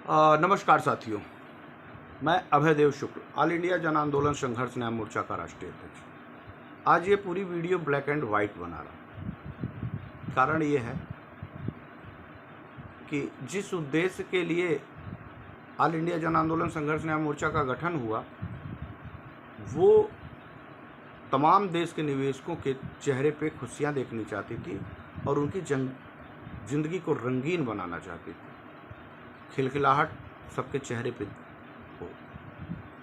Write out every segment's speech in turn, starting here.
नमस्कार साथियों, मैं अभय देव शुक्ल, ऑल इंडिया जन आंदोलन संघर्ष न्याय मोर्चा का राष्ट्रीय अध्यक्ष। आज ये पूरी वीडियो ब्लैक एंड वाइट बना रहा हूँ। कारण ये है कि जिस उद्देश्य के लिए ऑल इंडिया जन आंदोलन संघर्ष न्याय मोर्चा का गठन हुआ, वो तमाम देश के निवेशकों के चेहरे पे खुशियाँ देखनी चाहती थी और उनकी जिंदगी को रंगीन बनाना चाहती थी, खिलखिलाहट सबके चेहरे पे हो।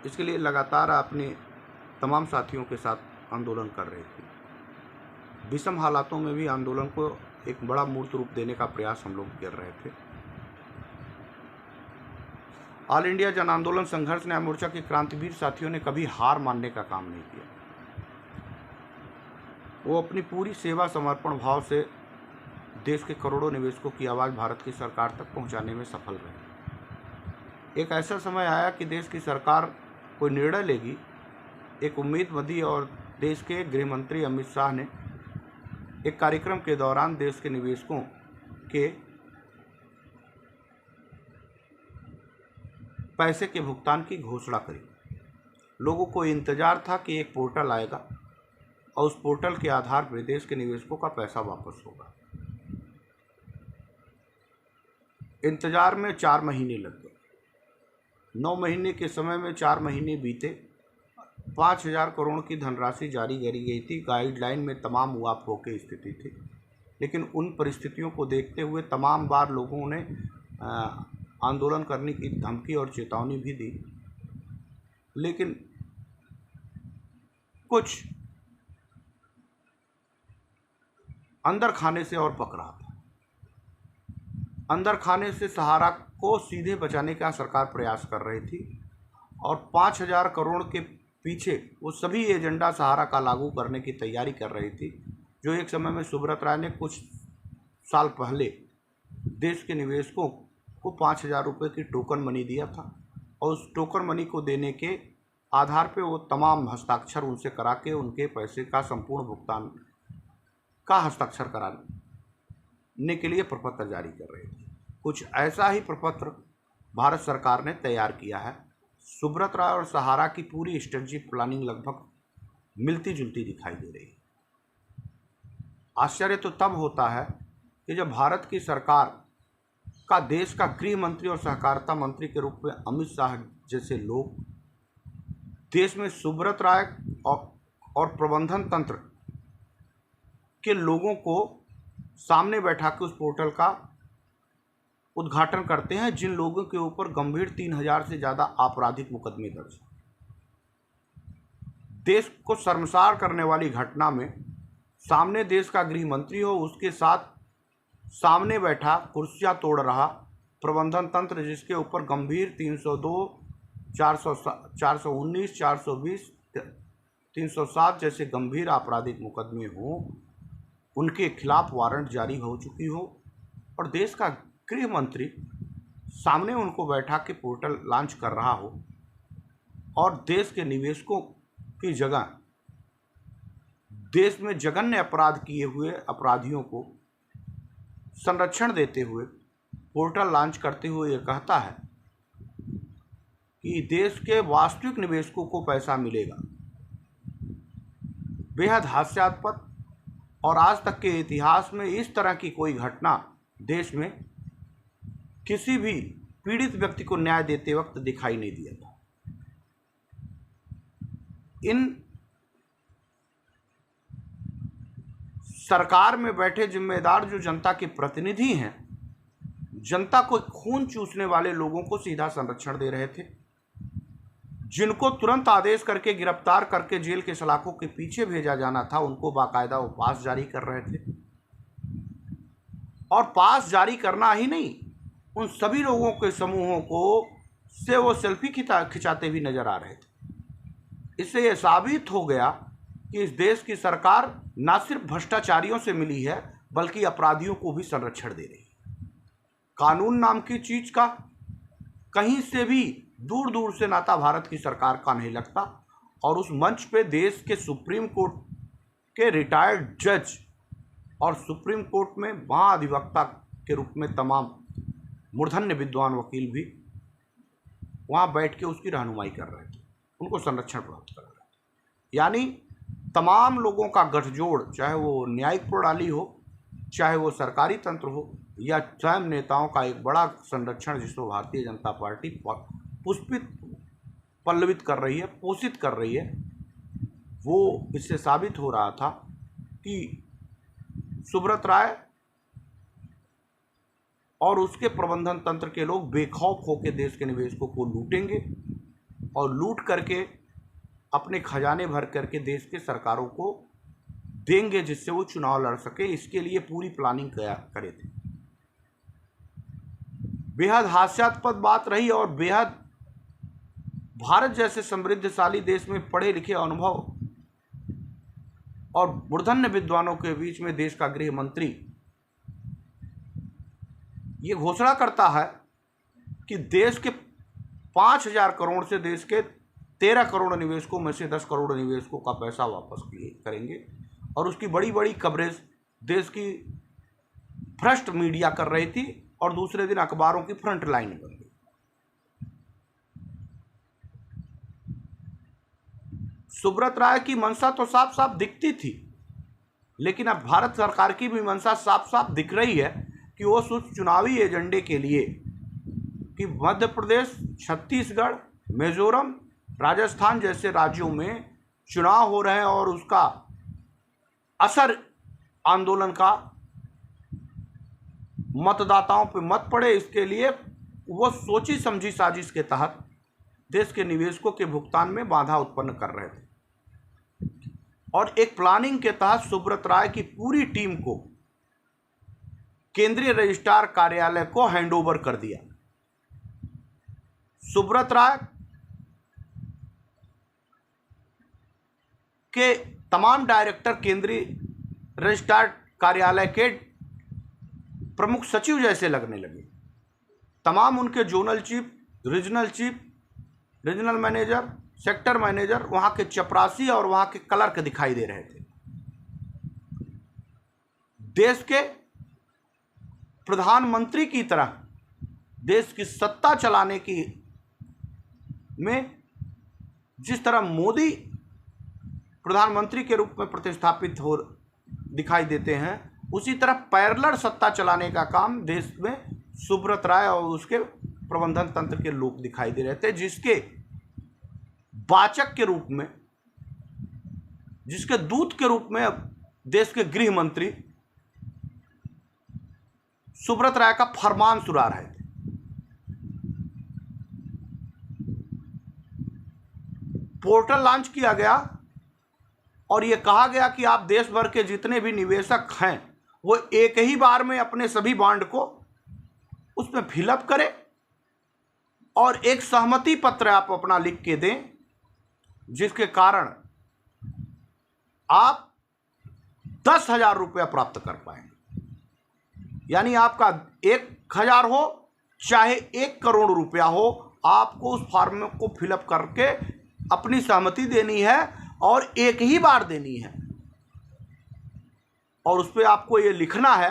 इसके लिए लगातार अपने तमाम साथियों के साथ आंदोलन कर रहे थे। विषम हालातों में भी आंदोलन को एक बड़ा मूर्त रूप देने का प्रयास हम लोग कर रहे थे। ऑल इंडिया जन आंदोलन संघर्ष न्याय मोर्चा के क्रांतिवीर साथियों ने कभी हार मानने का काम नहीं किया। वो अपनी पूरी सेवा समर्पण भाव से देश के करोड़ों निवेशकों की आवाज़ भारत की सरकार तक पहुंचाने में सफल रहे। एक ऐसा समय आया कि देश की सरकार कोई निर्णय लेगी। एक उम्मीद बंधी और देश के गृह मंत्री अमित शाह ने एक कार्यक्रम के दौरान देश के निवेशकों के पैसे के भुगतान की घोषणा करी। लोगों को इंतजार था कि एक पोर्टल आएगा और उस पोर्टल के आधार पर देश के निवेशकों का पैसा वापस होगा। इंतजार में 4 महीने लग गए। 9 महीने के समय में 4 महीने बीते। 5,000 करोड़ की धनराशि जारी करी गई थी। गाइडलाइन में तमाम उआफों की स्थिति थी, लेकिन उन परिस्थितियों को देखते हुए तमाम बार लोगों ने आंदोलन करने की धमकी और चेतावनी भी दी, लेकिन कुछ अंदर खाने से और पक रहा था। अंदर खाने से सहारा को सीधे बचाने का सरकार प्रयास कर रही थी और 5,000 करोड़ के पीछे वो सभी एजेंडा सहारा का लागू करने की तैयारी कर रही थी, जो एक समय में सुब्रत राय ने कुछ साल पहले देश के निवेशकों को 5,000 रुपये की टोकन मनी दिया था और उस टोकन मनी को देने के आधार पे वो तमाम हस्ताक्षर उनसे करा के उनके पैसे का संपूर्ण भुगतान का हस्ताक्षर कराने के लिए प्रपत्र जारी कर रहे थे। कुछ ऐसा ही प्रपत्र भारत सरकार ने तैयार किया है। सुब्रत राय और सहारा की पूरी स्ट्रेटेजिक प्लानिंग लगभग मिलती जुलती दिखाई दे रही है। आश्चर्य तो तब होता है कि जब भारत की सरकार का देश का गृह मंत्री और सहकारिता मंत्री के रूप में अमित शाह जैसे लोग देश में सुब्रत राय और प्रबंधन तंत्र के लोगों को सामने बैठा के उस पोर्टल का उद्घाटन करते हैं, जिन लोगों के ऊपर गंभीर 3,000 से ज़्यादा आपराधिक मुकदमे दर्ज। देश को शर्मसार करने वाली घटना में सामने देश का गृह मंत्री हो, उसके साथ सामने बैठा कुर्सियां तोड़ रहा प्रबंधन तंत्र, जिसके ऊपर गंभीर 302, 419, 420, 307 जैसे गंभीर आपराधिक मुकदमे हों, उनके खिलाफ वारंट जारी हो चुकी हो और देश का गृह मंत्री सामने उनको बैठा के पोर्टल लॉन्च कर रहा हो और देश के निवेशकों की जगह देश में जघन्य अपराध किए हुए अपराधियों को संरक्षण देते हुए पोर्टल लॉन्च करते हुए ये कहता है कि देश के वास्तविक निवेशकों को पैसा मिलेगा। बेहद हास्यास्पद और आज तक के इतिहास में इस तरह की कोई घटना देश में किसी भी पीड़ित व्यक्ति को न्याय देते वक्त दिखाई नहीं दिया था। इन सरकार में बैठे जिम्मेदार जो जनता के प्रतिनिधि हैं, जनता को खून चूसने वाले लोगों को सीधा संरक्षण दे रहे थे, जिनको तुरंत आदेश करके गिरफ्तार करके जेल के सलाखों के पीछे भेजा जाना था, उनको बाकायदा वो पास जारी कर रहे थे। और पास जारी करना ही नहीं, उन सभी लोगों के समूहों को से वो सेल्फी खिंचाते भी नजर आ रहे थे। इससे यह साबित हो गया कि इस देश की सरकार न सिर्फ भ्रष्टाचारियों से मिली है, बल्कि अपराधियों को भी संरक्षण दे रही है। कानून नाम की चीज का कहीं से भी दूर दूर से नाता भारत की सरकार का नहीं लगता और उस मंच पे देश के सुप्रीम कोर्ट के रिटायर्ड जज और सुप्रीम कोर्ट में महाधिवक्ता के रूप में तमाम मूर्धन्य विद्वान वकील भी वहाँ बैठ के उसकी रहनुमाई कर रहे थे, उनको संरक्षण प्राप्त कर रहे थे। यानी तमाम लोगों का गठजोड़, चाहे वो न्यायिक प्रणाली हो, चाहे वो सरकारी तंत्र हो, या स्वयं नेताओं का एक बड़ा संरक्षण जिसको भारतीय जनता पार्टी पुष्पित पल्लवित कर रही है, पोषित कर रही है, वो इससे साबित हो रहा था कि सुब्रत राय और उसके प्रबंधन तंत्र के लोग बेखौफ होकर देश के निवेशकों को लूटेंगे और लूट करके अपने खजाने भर करके देश के सरकारों को देंगे, जिससे वो चुनाव लड़ सके। इसके लिए पूरी प्लानिंग करे थे। बेहद हास्यास्पद बात रही और बेहद भारत जैसे समृद्धशाली देश में पढ़े लिखे, अनुभव और मूर्धन्य विद्वानों के बीच में देश का गृह मंत्री ये घोषणा करता है कि देश के 5,000 करोड़ से देश के 13 करोड़ निवेशकों में से 10 करोड़ निवेशकों का पैसा वापस करेंगे। और उसकी बड़ी बड़ी कवरेज देश की भ्रष्ट मीडिया कर रही थी और दूसरे दिन अखबारों की फ्रंट लाइन बन गई। सुब्रत राय की मंशा तो साफ साफ दिखती थी, लेकिन अब भारत सरकार की भी मंशा साफ साफ दिख रही है कि वो उस चुनावी एजेंडे के लिए कि मध्य प्रदेश, छत्तीसगढ़, मिजोरम, राजस्थान जैसे राज्यों में चुनाव हो रहे हैं और उसका असर आंदोलन का मतदाताओं पे मत पड़े, इसके लिए वो सोची समझी साजिश के तहत देश के निवेशकों के भुगतान में बाधा उत्पन्न कर रहे थे। और एक प्लानिंग के तहत सुब्रत राय की पूरी टीम को केंद्रीय रजिस्ट्रार कार्यालय को हैंडओवर कर दिया। सुब्रत राय के तमाम डायरेक्टर केंद्रीय रजिस्ट्रार कार्यालय के प्रमुख सचिव जैसे लगने लगे। तमाम उनके zonal chief, regional manager, sector manager वहां के चपरासी और वहां के क्लर्क दिखाई दे रहे थे। देश के प्रधानमंत्री की तरह देश की सत्ता चलाने की में जिस तरह मोदी प्रधानमंत्री के रूप में प्रतिस्थापित हो दिखाई देते हैं, उसी तरह पैरेलल सत्ता चलाने का काम देश में सुब्रत राय और उसके प्रबंधन तंत्र के लोग दिखाई दे रहे थे, जिसके वाचक के रूप में, जिसके दूत के रूप में देश के गृह मंत्री सुब्रत राय का फरमान सुना रहे थे। पोर्टल लॉन्च किया गया और यह कहा गया कि आप देश भर के जितने भी निवेशक हैं वो एक ही बार में अपने सभी बॉन्ड को उसमें फिलअप करें और एक सहमति पत्र आप अपना लिख के दें, जिसके कारण आप 10,000 रुपया प्राप्त कर पाएंगे। यानी आपका 1,000 हो चाहे 1 करोड़ रुपया हो, आपको उस फॉर्म को फिलअप करके अपनी सहमति देनी है और एक ही बार देनी है। और उस पर आपको ये लिखना है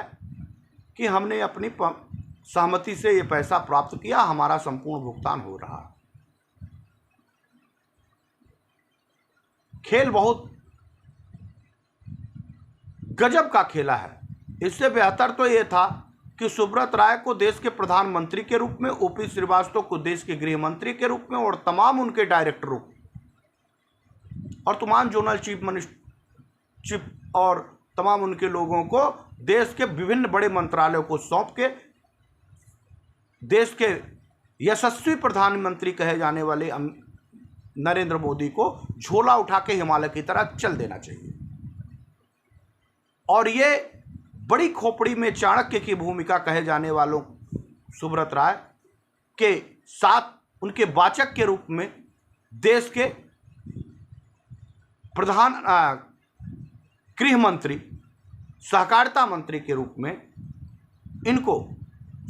कि हमने अपनी सहमति से ये पैसा प्राप्त किया, हमारा संपूर्ण भुगतान हो रहा है। खेल बहुत गजब का खेला है। इससे बेहतर तो ये था कि सुब्रत राय को देश के प्रधानमंत्री के रूप में, ओपी श्रीवास्तव को देश के गृह मंत्री के रूप में और तमाम उनके डायरेक्टरों और तमाम जोनल चीफ और तमाम उनके लोगों को देश के विभिन्न बड़े मंत्रालयों को सौंप के देश के यशस्वी प्रधानमंत्री कहे जाने वाले नरेंद्र मोदी को झोला उठा के हिमालय की तरह चल देना चाहिए। और ये बड़ी खोपड़ी में चाणक्य की भूमिका कहे जाने वालों सुब्रत राय के साथ उनके वाचक के रूप में देश के प्रधान गृह मंत्री, सहकारिता मंत्री के रूप में इनको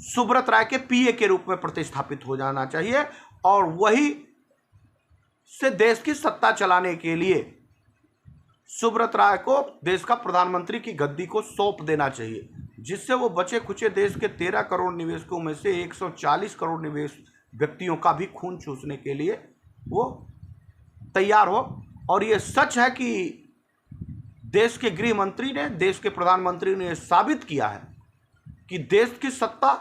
सुब्रत राय के पीए के रूप में प्रतिस्थापित हो जाना चाहिए और वही से देश की सत्ता चलाने के लिए सुब्रत राय को देश का प्रधानमंत्री की गद्दी को सौंप देना चाहिए, जिससे वो बचे खुचे देश के 13 करोड़ निवेशकों में से 140 करोड़ व्यक्तियों का भी खून चूसने के लिए वो तैयार हो। और ये सच है कि देश के गृह मंत्री ने, देश के प्रधानमंत्री ने साबित किया है कि देश की सत्ता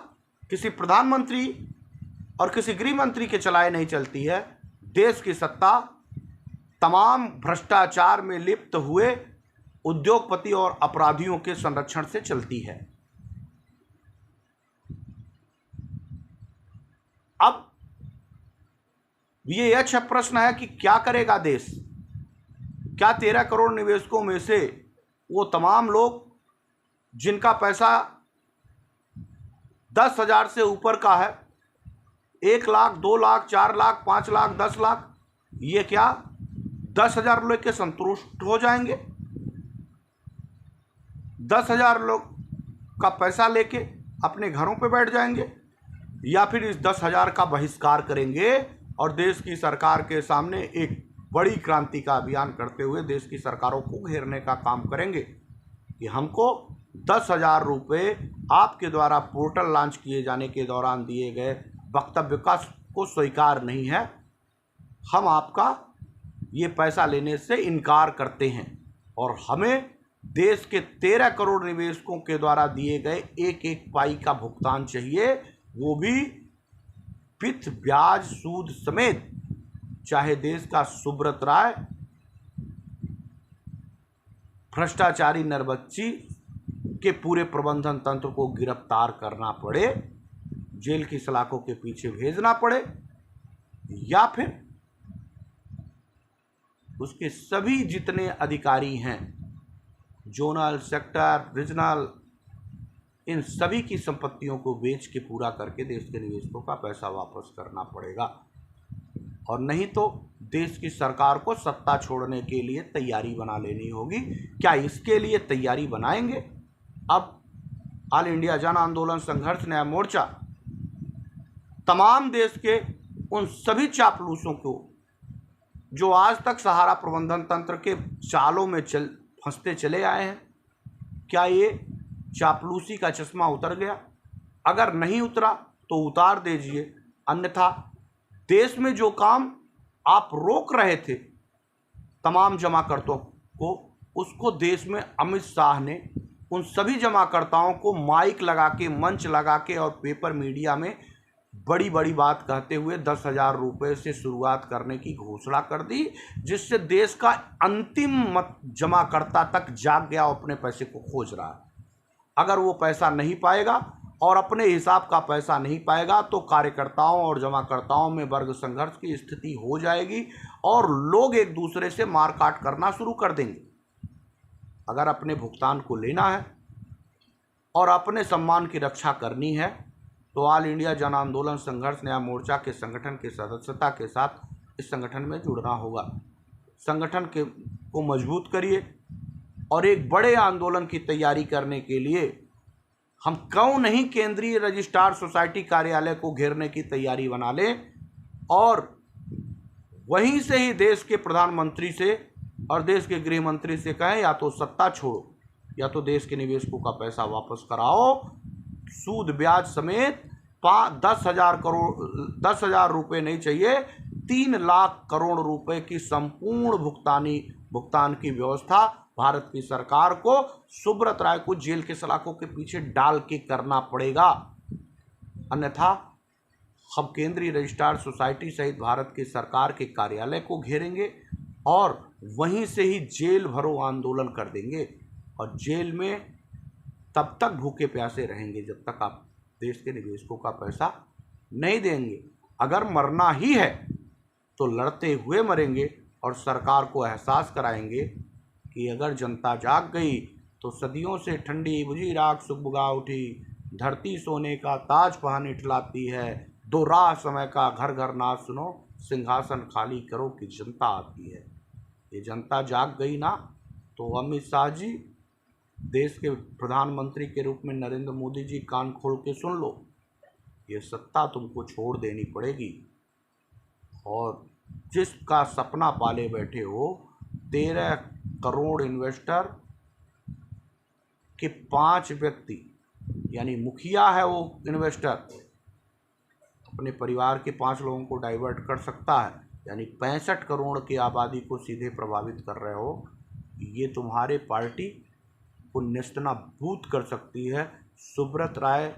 किसी प्रधानमंत्री और किसी गृह मंत्री के चलाए नहीं चलती है। देश की सत्ता तमाम भ्रष्टाचार में लिप्त हुए उद्योगपति और अपराधियों के संरक्षण से चलती है। अब ये अच्छा प्रश्न है कि क्या करेगा देश? क्या 13 करोड़ निवेशकों में से वो तमाम लोग जिनका पैसा 10,000 से ऊपर का है, 1 लाख, 2 लाख, 4 लाख, 5 लाख, 10 लाख, ये क्या 10,000 लेके संतुष्ट हो जाएंगे? 10,000 लोग का पैसा लेके अपने घरों पे बैठ जाएंगे, या फिर इस 10,000 का बहिष्कार करेंगे और देश की सरकार के सामने एक बड़ी क्रांति का अभियान करते हुए देश की सरकारों को घेरने का काम करेंगे कि हमको 10,000 रुपये आपके द्वारा पोर्टल लॉन्च किए जाने के दौरान दिए गए वक्तव्य को स्वीकार नहीं है, हम आपका ये पैसा लेने से इनकार करते हैं और हमें देश के 13 करोड़ निवेशकों के द्वारा दिए गए एक एक पाई का भुगतान चाहिए, वो भी विथ ब्याज सूद समेत। चाहे देश का सुब्रत राय, भ्रष्टाचारी नरबच्ची के पूरे प्रबंधन तंत्र को गिरफ्तार करना पड़े, जेल की सलाखों के पीछे भेजना पड़े, या फिर उसके सभी जितने अधिकारी हैं, जोनल, सेक्टर, रीजनल, इन सभी की संपत्तियों को बेच के पूरा करके देश के निवेशकों का पैसा वापस करना पड़ेगा। और नहीं तो देश की सरकार को सत्ता छोड़ने के लिए तैयारी बना लेनी होगी। क्या इसके लिए तैयारी बनाएंगे? अब ऑल इंडिया जन आंदोलन संघर्ष न्याय मोर्चा तमाम देश के उन सभी चापलूसों को जो आज तक सहारा प्रबंधन तंत्र के चालों में फंसते चले आए हैं, क्या ये चापलूसी का चश्मा उतर गया? अगर नहीं उतरा तो उतार दीजिए, अन्यथा देश में जो काम आप रोक रहे थे तमाम जमाकर्ताओं को, उसको देश में अमित शाह ने उन सभी जमाकर्ताओं को माइक लगा के, मंच लगा के और पेपर मीडिया में बड़ी बड़ी बात कहते हुए 10,000 रुपये से शुरुआत करने की घोषणा कर दी, जिससे देश का अंतिम जमाकर्ता तक जाग गया, अपने पैसे को खोज रहा है। अगर वो पैसा नहीं पाएगा और अपने हिसाब का पैसा नहीं पाएगा तो कार्यकर्ताओं और जमाकर्ताओं में वर्ग संघर्ष की स्थिति हो जाएगी और लोग एक दूसरे से मारकाट करना शुरू कर देंगे। अगर अपने भुगतान को लेना है और अपने सम्मान की रक्षा करनी है तो ऑल इंडिया जन आंदोलन संघर्ष न्याय मोर्चा के संगठन के सदस्यता के साथ इस संगठन में जुड़ना होगा। संगठन को मजबूत करिए और एक बड़े आंदोलन की तैयारी करने के लिए हम क्यों नहीं केंद्रीय रजिस्ट्रार सोसाइटी कार्यालय को घेरने की तैयारी बना लें और वहीं से ही देश के प्रधानमंत्री से और देश के गृह मंत्री से कहें, या तो सत्ता छोड़ो या तो देश के निवेशकों का पैसा वापस कराओ, सूद ब्याज समेत 10,000 रुपये नहीं चाहिए, 3 लाख करोड़ रुपए की संपूर्ण भुगतान की व्यवस्था भारत की सरकार को सुब्रत राय को जेल के सलाखों के पीछे डाल के करना पड़ेगा। अन्यथा हम केंद्रीय रजिस्ट्रार सोसाइटी सहित भारत की सरकार के कार्यालय को घेरेंगे और वहीं से ही जेल भरो आंदोलन कर देंगे और जेल में तब तक भूखे प्यासे रहेंगे जब तक आप देश के निवेशकों का पैसा नहीं देंगे। अगर मरना ही है तो लड़ते हुए मरेंगे और सरकार को एहसास कराएंगे कि अगर जनता जाग गई तो सदियों से ठंडी बुझी राख सुबुगा उठी, धरती सोने का ताज पहन इठलाती है, दो राह समय का घर घर नाच सुनो, सिंहासन खाली करो कि जनता आती है। ये जनता जाग गई ना तो अमित शाह जी, देश के प्रधानमंत्री के रूप में नरेंद्र मोदी जी, कान खोल के सुन लो, ये सत्ता तुमको छोड़ देनी पड़ेगी। और जिसका सपना पाले बैठे हो, 13 करोड़ इन्वेस्टर के 5 व्यक्ति, यानी मुखिया है वो इन्वेस्टर, अपने परिवार के 5 लोगों को डाइवर्ट कर सकता है, यानी 65 करोड़ की आबादी को सीधे प्रभावित कर रहे हो, ये तुम्हारे पार्टी को नेस्तनाबूद कर सकती है। सुब्रत राय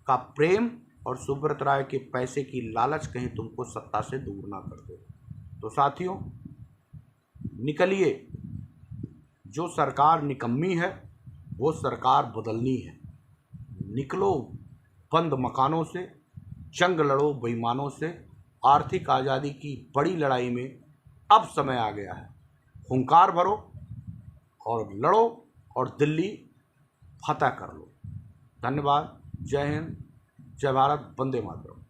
का प्रेम और सुब्रत राय के पैसे की लालच कहीं तुमको सत्ता से दूर ना कर दे। तो साथियों, निकलिए, जो सरकार निकम्मी है वो सरकार बदलनी है। निकलो बंद मकानों से, जंग लड़ो बेईमानों से। आर्थिक आज़ादी की बड़ी लड़ाई में अब समय आ गया है। हुंकार भरो और लड़ो और दिल्ली फतह कर लो। धन्यवाद। जय हिंद, जय भारत, वंदे मातरम।